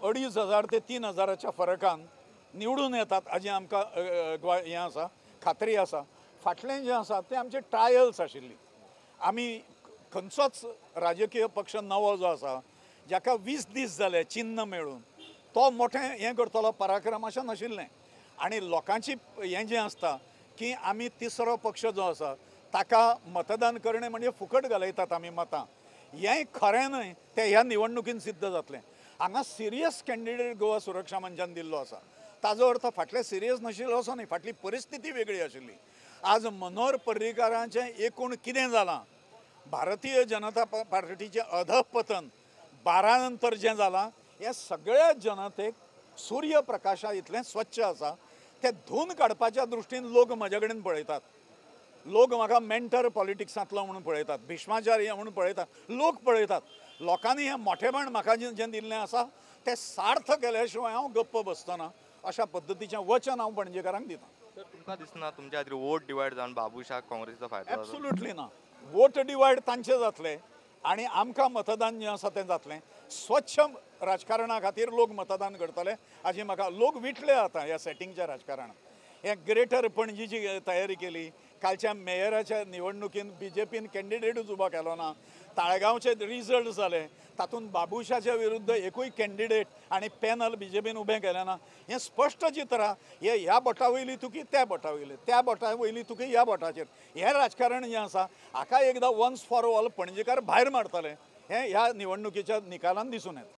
2,500 ते 3,000च्या फरकान निवडून येतात हाजी आमकां हें आसा, खात्री आसा. फाटलें जें आसा तें आमचे ट्रायल्स आशिल्ली. आमी खंयचोच राजकीय पक्ष नवो जो आसा जाका 20 दीस जाले चिन्ह मेळून तो मोठें हें करतलो पराक्रम अशें नाशिल्लें. आनी लोकांची हें जें आसता की आमी तिसरो पक्ष जो आसा ताका मतदान करणे म्हणजे फुकट घालयतात आमी मतां, हेंय खरें न्हय तें ह्या निवडणुकीन सिद्ध जातलें. हांगा सिरियस कॅन्डिडेट गोवा सुरक्षा मंचान दिल्लो आसा. ताजो अर्थ फाटलें सिरियस नाशिल्लो असो न्ही, फाटली परिस्थिती वेगळी आशिल्ली. आज मनोहर पर्रीकाराचें एकूण कितें जालां, भारतीय जनता पार्टीचें अधपतन 12 नंतर जें जालां, हें सगळ्या जनतेक सूर्यप्रकाशा इतलें स्वच्छ आसा तें धुवन काडपाच्या दृश्टीन लोक म्हजे कडेन पळयतात. लोक म्हाका मेंटर पॉलिटिक्सांतलो म्हणून पळयतात, भिष्माचार्य म्हणून पळयतात, लोक पळयतात. लोकांनी हें मोठेपण म्हाका जें दिल्लें आसा तें सार्थ केल्या शिवाय हांव गप्प बसतना अशा पद्दतीचें वचन हांव पणजेकारांक दितां. तर तुमकां दिसना तुमच्या खातीर वोट डिवायड जावन बाबुशाक काँग्रेसीचो फायदो जातलो? एब्सोल्युटली ना. वोट डिवायड तांचें जातलें आनी आमकां मतदान जें आसा तें जातलें. स्वच्छ राजकारणा खातीर लोक मतदान करतले हाजी म्हाका लोक विटले आतां ह्या सेटिंगच्या राजकारणांत. हे ग्रेटर पणजीची तयारी केली. कालच्या मेयराच्या निवडणुकीन BJPन कॅन्डिडेटूच उबो केलो ना. ताळगांवचे रिजल्ट जाले, तातूंत बाबुशाच्या विरुद्ध एकूय कॅन्डिडेट आनी पॅनल BJPन उबें केलें ना. हें स्पश्ट चित्र आहा. हे ह्या बोटा वयली तुकी त्या बोटा वयली, त्या बोटा वयली तुकी ह्या बोटाचेर. हें राजकारण जें आसा हाका एकदां वन्स फॉर ऑल पणजेकार भायर मारतले हें ह्या निवडणुकीच्या निकालान दिसून येता.